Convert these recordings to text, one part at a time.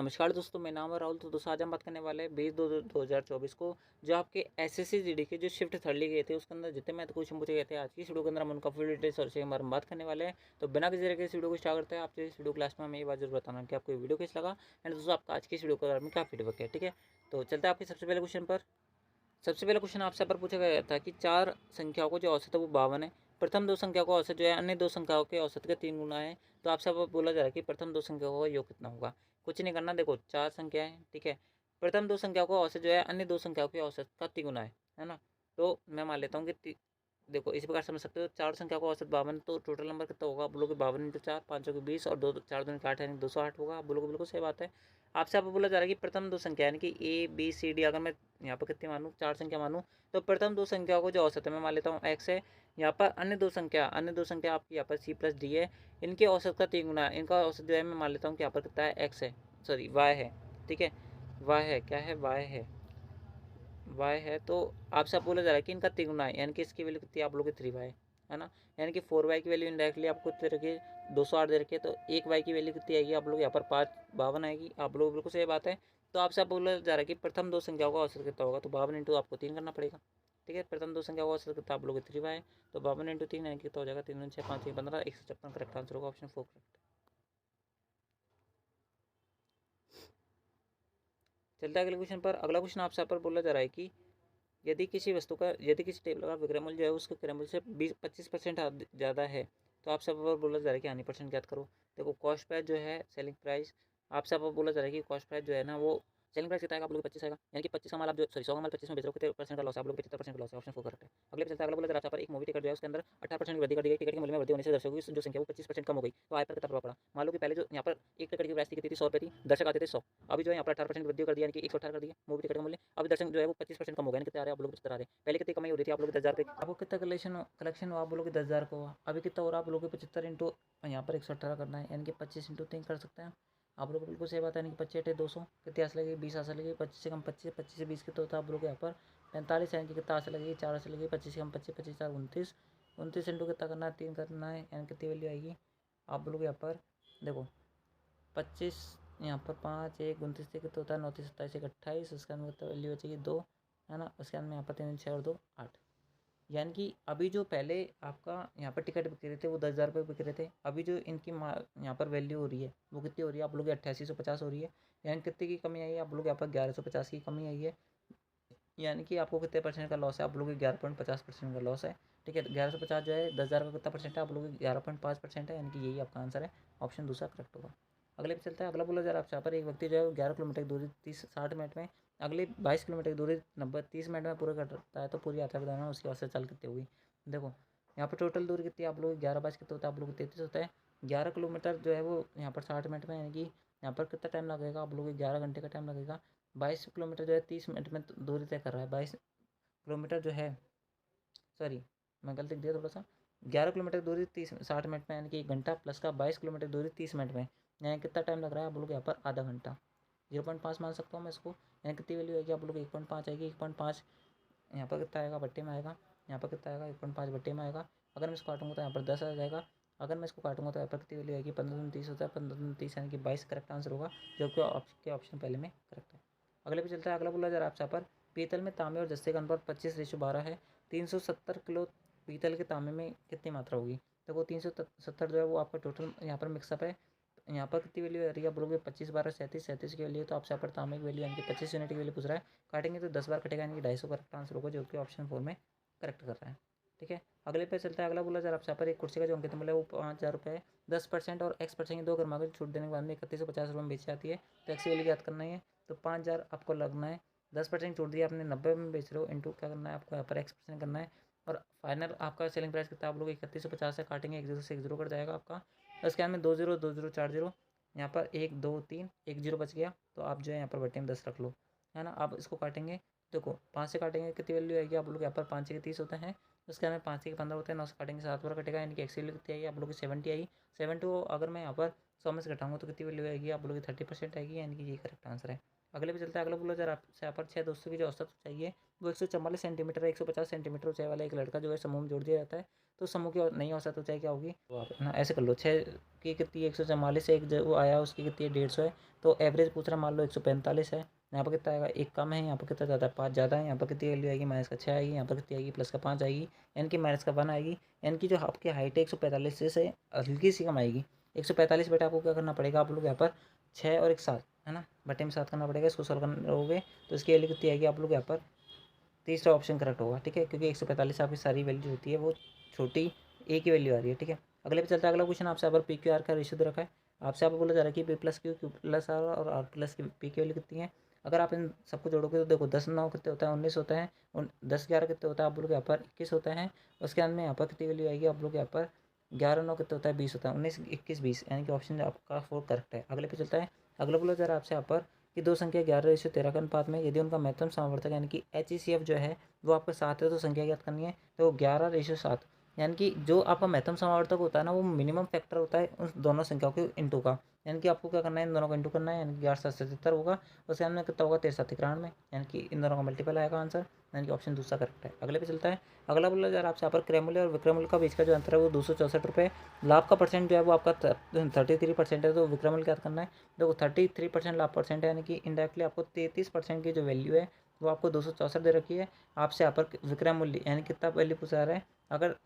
नमस्कार दोस्तों, मेरा नाम है राहुल। तो दोस्तों आज हम बात करने वाले हैं 20/2/2024 को जो आपके एसएससी जीडी के जो शिफ्ट थर्ड ली गए थे उसके अंदर जितने मैथ क्वेश्चन पूछे गए थे। आज की इस वीडियो के अंदर हम उनका फुल डिटेल्स और से हम बात करने वाले हैं। तो बिना किसी तरह के इस वीडियो को स्टार्ट करते हैं। आपसे इस वीडियो क्लास में हमें ये बात जरूर बताना कि आपको वीडियो कैसा लगा एंड दोस्तों आपका आज की इस वीडियो के बारे में क्या फीडबैक है। ठीक है, तो चलते हैं आपके सबसे पहले क्वेश्चन पर। सबसे पहला क्वेश्चन आपसे पर पूछा गया था कि चार संख्याओं को जो औसत है वो 52 है। प्रथम दो संख्याओं का औसत जो है अन्य दो संख्याओं के औसत के 3 गुना है। तो आपसे अब बोला जा रहा है कि प्रथम दो संख्याओं का योग कितना होगा। कुछ नहीं करना, देखो चार संख्या है, ठीक है। प्रथम दो संख्याओं का औसत जो है अन्य दो संख्याओं के औसत का 3 गुना है ना। तो मैं मान लेता हूँ कि देखो इस प्रकार समझ सकते हो, चार संख्या को औसत 52, तो टोटल नंबर कितना होगा। आप बोलोगे 52 इंटू 4, 5 20 और 2 4 दूनी 8 यानी 208 होगा। आप बोलोगे बिल्कुल सही बात है। आपसे बोला जा रहा है कि प्रथम दो संख्या यानी कि ए बी सी डी, अगर मैं यहाँ पर कितनी मानूँ, चार संख्या मानूँ, तो प्रथम दो संख्याओं को जो औसत है मैं मान लेता हूँ एक्स है। यहाँ पर अन्य दो संख्या आपकी यहाँ पर सी प्लस डी है। इनके औसत का 3 गुना है। इनका औसत जो है मैं मान लेता हूँ कि यहाँ पर कितना है, एक्स है, सॉरी वाई है। ठीक है, वाई है, क्या है, वाई है, वाई है। तो आपसे आप बोला जा रहा है कि इनका 3 गुना है, यानी कि इसकी वैल्यू कितनी है, आप लोग 3y है ना। यानी कि 4y की वैल्यू इनडायरेक्टली आपको दे रखी है 208 दे रखी है। तो 1y की वैल्यू कितनी आएगी, आप लोग यहाँ पर 52 आएगी। आप लोग बिल्कुल सही बात है। तो आपसे आप बोला जा रहा है कि प्रथम दो संख्याओं का औसत कितना होगा। तो 52 इंटू आपको 3 करना पड़ेगा। ठीक है, प्रथम दो संख्या का औसत कितना, आप लोग 3y। तो 52 इंटू 3 यानी कितना हो जाएगा, 3 6 5 15 156 करेक्ट आंसर होगा, ऑप्शन 4 करेक्ट। चलता है अगले क्वेश्चन पर। अगला क्वेश्चन आपसे पर बोला जा रहा है कि यदि किसी वस्तु का, यदि किसी टेबल का विक्रय मूल्य जो है उसके क्रय मूल्य से 25% ज़्यादा है, तो आप सब बोला जा रहा है कि हानि परसेंट ज्ञात करो। देखो कॉस्ट प्राइस जो है सेलिंग प्राइस, आप सब बोला जा रहा है कि कॉस्ट प्राइस जो है ना वो सेलिंग प्राइस कितना आएगा, आप लोग 25 आएगा। यानी कि 25 का माल आप जो, सॉरी 100 का माल 25 में बेच रहे हो, कितने परसेंट का लॉस है, आप लोग 75% का लॉस है, ऑप्शन 4 करेक्ट है। अगले पे चलता है। अगला बोला जा रहा है पर एक मूवी टिकट जो है उसके अंदर 18% की वृद्धि कर दी गई। टिकट के मूल्य में वृद्धि होने से दर्शकों की जो संख्या वो 25% कम हो गई। तो आय पर कितना प्रभाव पड़ा। मान लो कि पहले जो यहाँ पर एक टिकट की प्राइस थी कितनी थी, 100 रुपये थी, दर्शक आते थे 100। अभी जो है यहाँ पर 18% वृद्धि कर दिया, यानी कि 118 कर दिया मूवी टिकट का मूल्य। अभी दर्शक जो है वो 25% कम हो गया, कितने आ रहे हैं, आप लोग 75 आ रहे हैं। पहले कितनी कमाई हो रही थी, आप लोग 10,000 रुपये, आपको कितना कलेक्शन हुआ, आप लोग 10,000 का हुआ। अभी कितना हो रहा है, आप लोग 75 इंटू यहाँ पर 118 करना है, यानी कि 25 इंटू 3 कर सकते हैं आप लोग, बिल्कुल सही बात है। यानी कि 25 8 200 कितनी आस लगेगी, 20 आस लगेगी। 25 से कम 25, 25 से 20 कितना होता है, आप लोग यहाँ पर 45, यानी कि कितना आस लगेगी, 4 आस लगेगी। 25 से कम 25, 25 4 29, 29 इंटू कितना करना है, 3 करना है, यानी कितनी वैल्यू आएगी। आप लोग यहाँ पर देखो 25 यहाँ पर 5 1 29 से कितना होता है, 29 27 1 28, उसके अंदर कितना वैल्यू बचेगी 2, है ना। उसके अंदर यहाँ पर 3 6 और 2 8। यानी कि अभी जो पहले आपका यहाँ पर टिकट बिक रहे थे वो 10,000 रुपये बिक रहे थे, अभी जो इनकी यहाँ पर वैल्यू हो रही है वो कितनी हो रही है, आप लोग 8850 हो रही है। यानी कितने की कमी आई है, आप लोग यहाँ पर 1150 की कमी आई है। यानी कि आपको कितने परसेंट का लॉस है, आप लोग 11.50% का लॉस है। ठीक है, 1150 जो है 10,000 का कितना परसेंट है, आप लोग 11.5% है। यानी कि यही आपका आंसर है, ऑप्शन दूसरा करेक्ट होगा। अगले पे चलता है। अगला बोला जा रहा है आपसे यहाँ पर एक व्यक्ति जो है 11 किलोमीटर की दूरी 60 मिनट में, अगले 22 किलोमीटर की दूरी 30 मिनट में पूरा करता है। तो पूरी यात्रा के दौरान उसकी औसत चाल कितनी हुई। देखो यहाँ पर टोटल दूरी कितनी है, आप लोग 11 22 कितना होता है, आप लोग 33 होता है। 11 किलोमीटर जो है वो यहाँ पर 60 मिनट में, यानी कि यहाँ पर कितना टाइम लगेगा, आप लोग 11 घंटे का टाइम लगेगा। 22 किलोमीटर जो है 30 मिनट में दूरी तय कर रहा है। 22 किलोमीटर जो है, सॉरी मैं गलत लिख दिया थोड़ा सा। 11 किलोमीटर दूरी 60 मिनट में, यानी कि 1 घंटा, प्लस का 22 किलोमीटर दूरी 30 मिनट में, यानी कितना टाइम लग रहा है, आप लोग यहाँ पर आधा घंटा। 0.5 मान सकता हूँ मैं इसको, यानी कितनी वैल्यू आएगी, आप लोग 1.5 आएगी। 1.5 यहाँ पर कितना आएगा, बट्टे में आएगा। यहाँ पर कितना आएगा, 1.5 बट्टे में आएगा। अगर मैं इसको काटूंगा तो यहाँ पर 10 आ जाएगा। अगर मैं इसको काटूंगा तो यहाँ पर कितनी वैल्यू आएगी, 15 30 होता है, 15 30 यानी कि 22 करेक्ट आंसर होगा, जो कि आपके ऑप्शन पहले में करेक्ट है। अगले पे चलता है। अगला बोला जा रहा है आपसे यहाँ पर पीतल में तांबे और जस्ते का अनुपात 25:12 है। 370 किलो पीतल के तांबे में कितनी मात्रा होगी। देखो 370 जो है वो आपका टोटल यहाँ पर मिक्सअप है। यहाँ पर कितनी वैल्यू आ रही है, आप बोलोगे 25 12 37 37 की वैल्यू है। तो आपसे यहाँ पर तांबे की वैल्यू यानी कि 25 यूनिट की वैल्यू पूछ रहा है। काटेंगे तो 10 बार कटेगा, यानी कि 250 करेक्ट आंसर होगा, जो कि ऑप्शन 4 में करेक्ट कर रहा है। ठीक है, अगले पे चलता है। अगला बोला जा रहा है आपसे यहाँ पर एक कुर्सी का जो अंकित मूल्य है वो 5,000 रुपये है। 10% और X% की 2 घरमागो छूट देने के बाद में 3150 रुपये में बेची जाती है। तो एक्स की वैल्यू याद करना है। तो 5,000 आपको लगना है, 10% छूट दिया आपने, 90 में बेच रहे हो, इंटू क्या करना है आपको यहाँ पर X% करना है। और फाइनल आपका सेलिंग प्राइस कितना, आप लोग 3150 से काटेंगे, 1 0 से 1 0 कट जाएगा आपका। उसके बाद में 2 0 2 0 4 0, यहाँ पर 1 2 3 1 0 बच गया। तो आप जो है यहाँ पर बट्टे में 10 रख लो, है ना। आप इसको काटेंगे, देखो 5 से काटेंगे कितनी वैल्यू आएगी, आप लोग यहाँ पर 5 के 30 होते हैं। उसके अंदर 5 के 15 होते हैं। 9 से काटेंगे 7 बार कटेगा, यानी कि एक्स वैल्यू कितनी आएगी, आप लोग की 70 आई। 70 अगर मैं यहाँ पर 100 में से घटाऊंगा तो कितनी वैल्यू आएगी, आप लोग की 30% आएगी, यानी कि ये करेक्ट आंसर है। अगले पे चलता है। अगला बोला जरा आपसे यहाँ पर 6 दोस्तों की जो औसत ऊंचाई है वो 144 सेंटीमीटर है। 150 सेंटीमीटर ऊंचाई वाला एक लड़का जो है समूह में जोड़ दिया जाता है, तो समूह की नई औसत ऊंचाई क्या होगी? तो आप ना ऐसे कर लो, 6 की कितनी 144 से एक जो वो आया उसकी कितनी है 150 है, तो एवरेज पूछ रहा मान लो 145 है। यहाँ पर कितना आएगा? एक कम है, यहाँ पर कितना ज़्यादा है? 5 ज़्यादा है। यहाँ पर कितनी वैल्यू आएगी? माइनस का 6 आएगी। यहाँ पर कितनी आएगी? प्लस का 5 आएगी। यानी कि माइनस का 1 आएगी। यानी कि जो आपकी हाइट है 145 से हल्की सी कम आएगी। 145 बेटा आपको क्या करना पड़ेगा? आप लोग यहाँ पर 6 और एक 7 है ना, बटे में 7 करना पड़ेगा। इसको सॉल्व करोगे तो इसकी वैल्यू कितनी आएगी? आप लोग यहाँ पर तीसरा ऑप्शन करेक्ट होगा, ठीक है, क्योंकि 145 आपकी सारी वैल्यू होती है वो छोटी ए की वैल्यू आ रही है, ठीक है। अगले पे चलता है। अगला क्वेश्चन आपसे यहाँ पर पी क्यू आर का रेशियो दे रखा है। आपसे यहाँ पर बोला जा रहा है कि P plus Q, Q plus R और आर प्लस की पी की वैल्यू कितनी है। अगर आप इन सबको जोड़ोगे तो देखो 10 9 कितने होता है? 19 होता है। 10 11 कितने होता है? आप लोग यहाँ पर 21 होता है। उसके अंदर में यहाँ पर कितनी वैल्यू आएगी? आप लोग यहाँ पर 11 9 कितने होता है? 20 होता है। 19 21 20, यानी कि ऑप्शन आपका 4 करेक्ट है। अगले पे चलता है। अगला बोला जा रहा है आपसे यहाँ पर कि दो संख्या 11:13 के अनुपात में यदि उनका महत्तम समावर्तक यानी कि HCF जो है वो आपका 7 है, तो संख्या ज्ञात करनी है। तो 11:7, यानी कि जो आपका महत्तम समावर्तक होता है ना वो मिनिमम फैक्टर होता है उन दोनों संख्याओं के इंटू का। यानी कि आपको क्या करना है? इन दोनों का इंटू करना है, यानी कि 11:77 होगा। उसके अंदर कितना होगा? 13:93, यानी कि इन दोनों का मल्टीपल आएगा आंसर, यानी कि ऑप्शन दूसरा करेक्ट है। अगले पे चलता है। अगला बोला जा रहा है आपसे यहाँ पर क्रय मूल्य और विक्रय मूल्य का बीच का जो अंतर है वो 264 रुपये। लाभ का परसेंट जो है वो आपका 33% है, तो विक्रय मूल्य क्या करना है? देखो 33% लाभ परसेंट है, यानी कि इनडायरेक्टली आपको 33% की जो वैल्यू है वो आपको 264 दे रखी है। आपसे यहाँ पर विक्रय मूल्य यानी कितना वैल्यू पूछा रहा है? अगर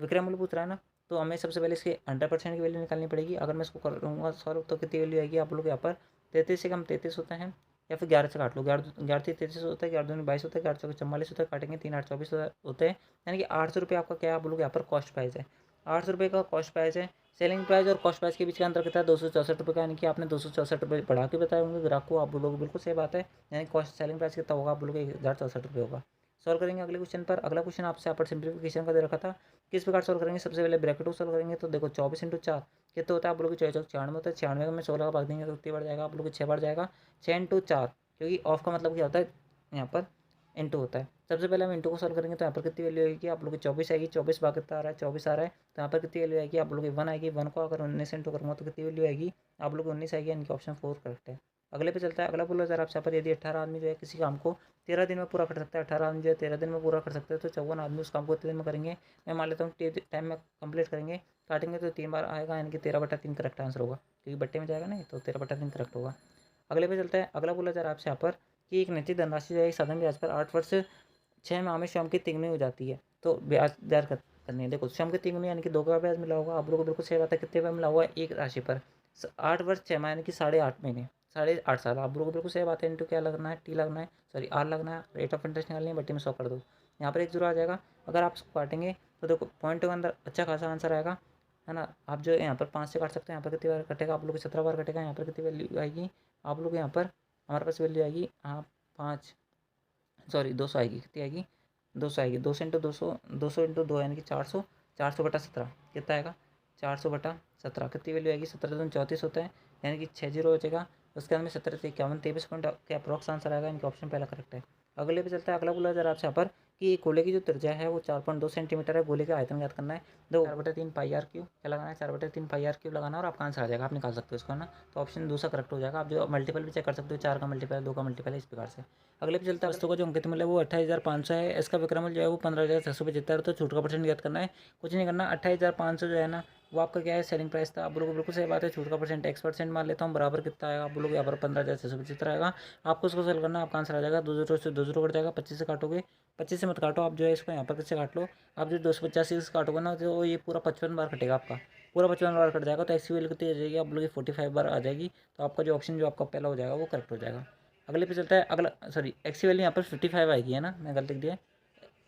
विक्रय मूल्य पूछ रहा है ना, तो हमें सबसे पहले इसके 100% की वैल्यू निकालनी पड़ेगी। अगर मैं इसको करूँगा सॉल्व तो कितनी वैल्यू आएगी? आप लोग यहाँ पर 33 से कम 33 होता है, या फिर 11 से काट लो। 11 से 33 होता है, 11 दूनी 22 होता है, 11 चौके 44 होता है, काटेंगे 3 8 24 होते हैं, यानी कि 800 रुपये आपका क्या है? आप लोग यहाँ पर कॉस्ट प्राइस है। 800 रुपये का कॉस्ट प्राइस है। सेलिंग प्राइस और कॉस्ट प्राइस के बीच का अंतर कितना है? 264 रुपये का, यानी कि आपने 264 रुपये बढ़ा के बताए होंगे ग्राहक को। आप लोग बिल्कुल सही बात है, यानी कॉस्ट सेलिंग प्राइस कितना होगा? आप लोग 1064 रुपये होगा। सॉल्व करेंगे अगले क्वेश्चन पर। अगला क्वेश्चन आपसे यहाँ पर सिंप्लीफिकेशन का दे रखा था, किस प्रकार सॉल्व करेंगे? सबसे पहले ब्रैकेट को सॉल्व करेंगे, तो देखो 24 × 4 कितना होता है? आप लोग की 94 होता है। 96 में 16 का भाग देंगे तो कितनी बढ़ जाएगा? आप लोग 6 बढ़ जाएगा। 6 × 4, क्योंकि ऑफ का मतलब क्या होता है? यहाँ पर इंटू होता है। सबसे पहले हम इंटू को सॉल्व करेंगे तो यहाँ पर कितनी वैल्यू आएगी? आप लोग की 24 आएगी। 24 भाग कितना आ रहा है? 24 आ रहा है, तो यहाँ पर कितनी वैल्यू आएगी? आप लोग की 1 आएगी। 1 को अगर 19 से इंटू करूँगा तो कितनी वैल्यू आएगी? आप लोग 19 आएगी, यानी कि ऑप्शन 4 करेक्ट है। अगले पे चलता है। अगला बोला जरा आपसे यहाँ पर यदि 18 आदमी जो है किसी काम को 13 दिन में पूरा कर सकता है, 18 आदमी जो है 13 दिन में पूरा कर सकते हैं, तो 54 आदमी उस काम को कितने दिन में करेंगे? मैं मान लेता हूँ टाइम में कंप्लीट करेंगे। काटेंगे तो 3 बार आएगा, यानी कि 13/3 करेक्ट आंसर होगा, क्योंकि बट्टे में जाएगा नहीं, तो 13/3 करेक्ट होगा। अगले पे चलता है। अगला बोला जा रहा है आपसे यहाँ पर कि एक निश्चित धनराशि जो है एक साधारण ब्याज पर 8 वर्ष 6 माह में स्वयं की तिगुनी हो जाती है, तो ब्याज दर करनी है। देखो स्वयं की तिगुनी यानी कि 2 का ब्याज मिला होगा। आप लोगों को बिल्कुल सही बात है, कितने पर मिला हुआ है? एक राशि पर 8 वर्ष 6 माह, यानी कि 8.5 महीने, 8.5 साल। आप लोगों को बिल्कुल सही बात है। इंटू क्या लगना है? टी लगना है, सॉरी आर लगना है। रेट ऑफ इंटरेस्ट निकालनी है, बट्टी में 100 कर दो। यहाँ पर 1 0 आ जाएगा। अगर आप इसको काटेंगे तो देखो पॉइंट के अंदर अच्छा खासा आंसर आएगा, है ना। आप जो यहाँ पर 5 से काट सकते हैं। यहाँ पर कितनी बार कटेगा? आप लोग 17 बार कटेगा। यहाँ पर कितनी वैल्यू आएगी? आप लोग यहाँ पर हमारे पास वैल्यू आएगी 5, सॉरी 200 आएगी। कितनी आएगी? 200 आएगी। 200 × 200, 200 × 2 यानी कि 400, 400/17 कितना आएगा? 400/17 कितनी वैल्यू आएगी? 17 दूनी 34 होता है, यानी कि 6 0 हो जाएगा। उसके अंदर में 17 से 51 23 पॉइंट के अप्रॉक्स आंसर आएगा, इनका ऑप्शन पहला करेक्ट है। अगले पे चलता है। अगला बोला जरा आपसे यहाँ पर कि गोले की जो त्रिज्या है वो 4.2 सेंटीमीटर है। गोले का आयतन याद करना है। दो 4/3 πr क्यूब क्या लगाना है? 4/3 πr क्यूब लगाना है और आपका आंसर आ जाएगा। आप निकाल सकते हो इसको, है ना। तो ऑप्शन दूसरा करेक्ट हो जाएगा। आप जो मल्टीपल भी चेक कर सकते हो, 4 का मल्टीपल, 2 का मल्टीपल, इस प्रकार से। अगले पे चलता है। वस्तु का जो अंकित मूल्य है वो 28,500 है। इसका विक्रय मूल्य जो है वो 15,675 है। तो छूट का परसेंट याद करना है, कुछ नहीं करना। 28,500 जो है ना वो आपका क्या है? सेलिंग प्राइस था। आप लोगों को बिल्कुल सही बात है। छूट का परसेंट x% मान लेता हूँ, बराबर कितना आएगा? आप लोग यहाँ पर 15,675 आएगा। आपको उसको सेल करना है, आपका आंसर आ जाएगा। 2 0 से 2 0 कट जाएगा। 25 से काटोगे, 25 से मत काटो, आप जो है इसको यहाँ पर किससे काट लो? आप जो 285 से काटोगे ना तो ये पूरा 55 बार कटेगा आपका, पूरा 55 बार कट जाएगा। तो एक्स की वैल्यू कितनी आ जाएगी? आप लोग 45 बार आ जाएगी। तो आपका जो ऑप्शन जो आपका पहला हो जाएगा वो करेक्ट हो जाएगा। अगले पे चलता है। अगला सॉरी एक्स की वैल्यू यहाँ पर 55 आएगी, है ना, मैं गलत लिख दिया।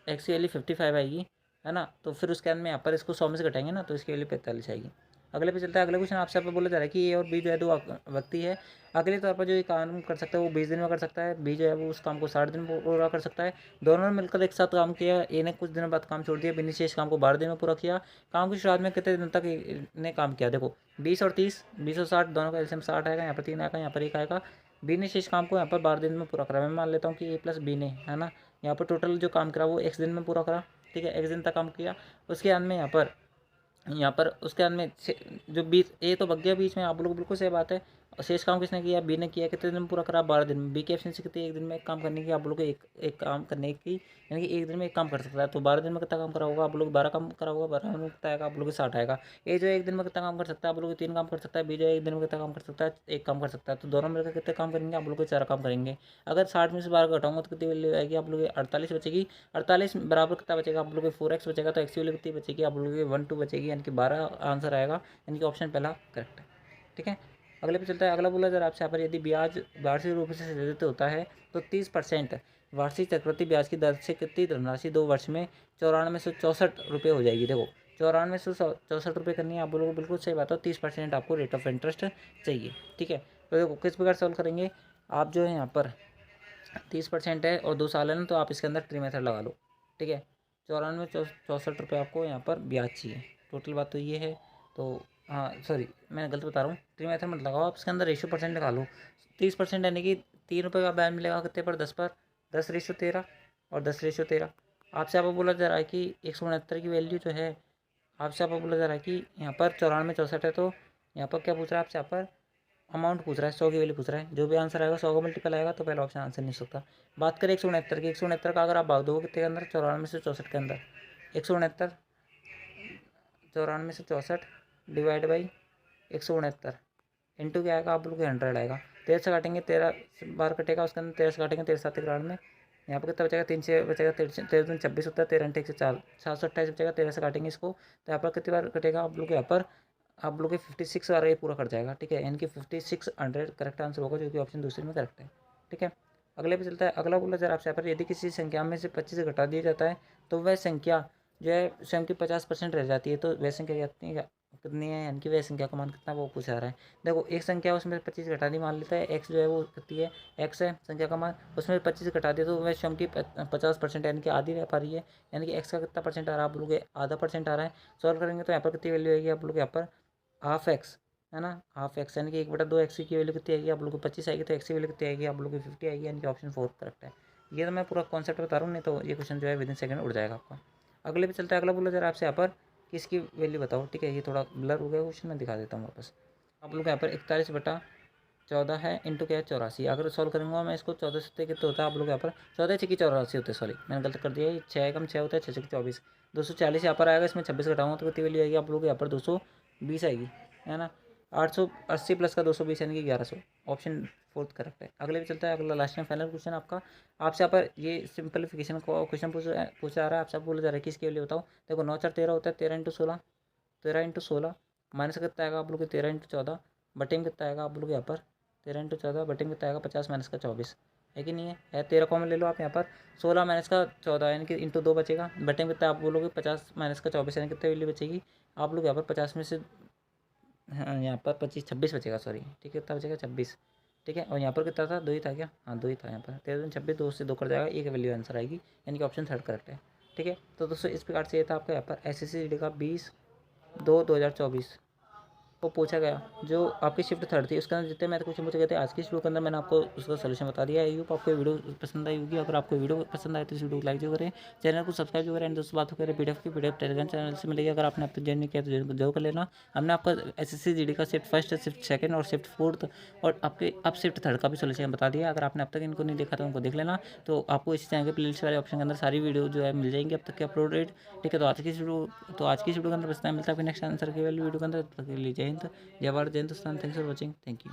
एक्स की वैल्यू 55 आएगी, है ना। तो फिर उसके अंदर में यहाँ पर इसको 100 में से घटाएंगे ना, तो इसकी वैल्यू 45 आएगी। अगले पे चलता है। अगला क्वेश्चन आपसे यहाँ पर बोला जा रहा है कि ए और बी जो है दो व्यक्ति है। अगले तौर पर जो ये काम कर सकता है वो 20 दिन में कर सकता है। बी जो है वो उस काम को 60 दिन में पूरा कर सकता है। दोनों ने मिलकर एक साथ काम किया। ए ने कुछ दिनों बाद काम छोड़ दिया। बी ने शेष काम को 12 दिन में पूरा किया। काम की शुरुआत में कितने दिन तक ने काम किया? देखो 20 और 30, 20 और 60 दोनों का एलसीएम 60 आएगा। यहाँ पर 3 आएगा, यहाँ पर 1 आएगा। बी ने शेष काम को यहाँ पर 12 दिन में पूरा करा। मैं मान लेता हूँ कि ए प्लस बी ने, है ना, यहाँ पर टोटल जो काम करा वो x दिन में पूरा करा, ठीक है, x दिन तक काम किया। उसके अंत में यहाँ पर उसके अंत में जो बीच ए तो बग गया बीच में। आप लोग बिल्कुल सही बात है। और शेष काम किसने किया, बी ने किया। कितने दिन में पूरा करा, 12 दिन में। बी की एफिशिएंसी कितनी, एक दिन में एक काम करने की, आप लोग को एक काम करने की, यानी कि एक दिन में एक काम कर सकता है। तो 12 दिन में कितना काम करा होगा, आप लोग 12 काम करा होगा, 12 में कितना आएगा, आप लोग को 60 आएगा। ए जो एक दिन में कितना काम कर सकता है, आप लोग 3 काम कर सकता है। बी जो एक दिन में कितना काम कर सकता है, 1 काम कर सकता है। तो दोनों मिलकर कितने काम करेंगे, आप लोग को 4 काम करेंगे। अगर 60 में से 12 घटाऊंगा तो कितनी वैल्यू आएगी, आप लोग 48 बचेगी। 48 बराबर कितना बचेगा, आप लोग को 4x बचेगा। तो एक्स की वैल्यू कितनी बचेगी, आप लोग की 1 2 बचेगी, यानी कि 12 आंसर आएगा, यानी कि ऑप्शन पहला करेक्ट है। ठीक है, अगले पे चलता है। अगला बोला जरा आपसे यहाँ पर, यदि ब्याज वार्षिक रूप से सृजित होता है तो 30% वार्षिक चक्रवृद्धि ब्याज की दर से कितनी धनराशि 2 वर्ष में 9464 रुपये हो जाएगी। देखो 9464 करनी है आप लोगों को, बिल्कुल सही बात है। 30% आपको रेट ऑफ इंटरेस्ट चाहिए। ठीक है, तो देखो किस प्रकार सॉल्व करेंगे। आप जो है यहाँ पर 30% है और 2 साल है ना, तो आप इसके अंदर ट्री मेथड लगा लो। ठीक है, 9464 आपको यहाँ पर ब्याज चाहिए। टोटल बात तो ये है। तो हाँ सॉरी, मैं गलत बता रहा हूँ, ट्री मेथड मत लगाओ आप, इसके अंदर रेशियो परसेंट लगा लो। 30% यानी कि 3 रुपये का ब्याज मिलेगा कितने पर, 10 पर, 10/13 और 10/13। आपसे आपको बोला जा रहा है कि 169 की वैल्यू जो है, आपसे आपको बोला जा रहा है कि यहाँ पर 94 64 है। तो यहाँ पर क्या पूछ रहा है आपसे, यहाँ पर अमाउंट पूछ रहा है, 100 की वैल्यू पूछ रहा है। जो भी आंसर आएगा 100 का मल्टीपल आएगा, तो पहला ऑप्शन आंसर नहीं सकता। बात करें 169 की, 169 का अगर आप भाग दोगे कितने के अंदर, 94 से 64 के अंदर। 169 94 से 64 डिवाइड बाई 169 इंटू क्या आएगा, आप लोग को 100 आएगा। 13 से काटेंगे, 13 बार कटेगा, उसके अंदर 13 से काटेंगे, 13 7 ग्राउंड में यहाँ पर कितना बचेगा, 3 से बचेगा, 13 दूनी 26 होता है, 13 1 से 4, 728 बचेगा। 13 से काटेंगे इसको, तो यहाँ पर कितनी बार कटेगा, आप लोग यहाँ पर आप लोग के 56 बार ये पूरा कट जाएगा। ठीक है, यानी कि 5600 करेक्ट आंसर होगा, जो कि ऑप्शन दूसरे में करेक्ट है। ठीक है, अगले पे चलता है। अगला बोला जरा आपसे यहाँ पर, यदि किसी संख्या में से 25 घटा दिया जाता है तो वह संख्या जो है स्वयं की 50% रह जाती है। तो वह संख्या कितनी है, यानी कि वह संख्या का मान कितना, वो पूछा रहा है। देखो एक संख्या उसमें 25 घटा दी, मान लेता है एक्स जो है वो कितनी है, एक्स है संख्या का मान, उसमें 25 घटा दिया तो वह स्वयं की 50% यानी कि आधी रह पा रही है। यानी कि एक्स का कितना परसेंट आ रहा है, आप लोग आधा परसेंट आ रहा है। सॉल्व करेंगे तो यहाँ पर कितनी वैल्यू आएगी, आप लोग यहाँ पर हाफ एक्स है ना, हाफ एक्स यानी कि 1/2 एक्स की वैल्यू कितनी आएगी, आप लोग को 25 आएगी। तो एक्स की वैल्यू कितनी आएगी, आप लोग को 50 आएगी, यानी कि ऑप्शन 4 करेक्ट है। ये तो मैं पूरा कॉन्सेप्ट बता रहा हूँ, नहीं तो ये क्वेश्चन जो है विदिन सेकंड उड़ जाएगा आपका। अगले पे चलता है। अगला बोला जरा आपसे यहाँ पर कि इसकी वैल्यू बताओ। ठीक है, ये थोड़ा ब्लर हो गया क्वेश्चन, मैं दिखा देता हूँ वापस। आप लोग यहाँ पर 41/14 है इंटू क्या है 84। अगर सॉल्व करूँगा मैं इसको, 14 से कितने होता है, आप लोग यहाँ पर 14 6 की 84 होते हैं। सॉरी मैंने गलत कर दिया, ये 6 कम 6 होता है, 6 6 24, 240 यहाँ पर आएगा। इसमें 26 घटाऊंगा तो कितनी वैल्यू आएगी, आप लोग यहाँ पर 220 आएगी, है ना। 880 प्लस का 220 यानी कि 1100, ऑप्शन 4 करेक्ट है। अगले भी चलता है। अगला लास्ट में फाइनल क्वेश्चन आपका, आपसे यहाँ पर ये सिंपलीफिकेशन को क्वेश्चन पूछा आ रहा है। आपसे बोला जा रहा है कि इसके लिए बताओ। देखो 9 4 13 होता है, 13 × 16, 13 × 16 माइनस कितना आएगा, आप लोग 13 × 14 बटे में कितना आएगा, आप लोग यहाँ पर 13 × 14 बटे में कितना आएगा, 50 माइनस का 24 है कि नहीं है 13 कॉमन ले लो आप यहाँ पर, 16 माइनस का 14 यानी कि इंटू 2 बचेगा, बटे में कितना आप बोलोगे 50 माइनस का 24 यानी कितने वैल्यू बचेगी, आप लोग यहाँ पर 50 में से हाँ यहाँ पर 25 26 बचेगा, सॉरी ठीक है कितना बचेगा 26। ठीक है, और यहाँ पर कितना था, 2 ही था क्या, हाँ 2 ही था यहाँ पर, 13 दूनी 26, 2 से 2 कर जाएगा, एक वैल्यू आंसर आएगी, यानी कि ऑप्शन 3 करेक्ट है। ठीक है, तो दोस्तों इस प्रकार से ये था आपका यहाँ पर SSC का 20/2/2024 को पूछा गया। जो आपकी शिफ्ट 3 थी उसके अंदर जितने मैथ क्वेश्चन पूछे गए थे आज की वीडियो के अंदर मैंने आपको उसका सोल्यूशन बता दिया है। यूप आपको वीडियो पसंद आई होगी, अगर आपको वीडियो पसंद आए तो इस वीडियो को लाइक जो करें, चैनल को सब्सक्राइब जो करें। एंड दोस्तों बात करें PDF टेलीग्राम चैनल से मिलेगी, अगर आपने अब तक ज्वाइन नहीं किया तो जरूर कर लेना। हमने आपका SSC GD का शिफ्ट 1, शिफ्ट 2 और शिफ्ट 4 और आपके अब शिफ्ट 3 का भी सोल्यूशन बता दिया। अगर आपने अब तक इनको नहीं देखा तो उनको देख लेना, तो आपको इस चैनल के प्लेलिस्ट वाले ऑप्शन के अंदर सारी वीडियो जो है मिल जाएंगी अब तक के अपलोडेड। ठीक है, तो आज की वीडियो के अंदर बस मिलता है नेक्स्ट आंसर की वैल्यू वीडियो के अंदर, तब तक के लिए जय हिंद, जय भारत, जय Hindustan. Thanks for watching, thank you.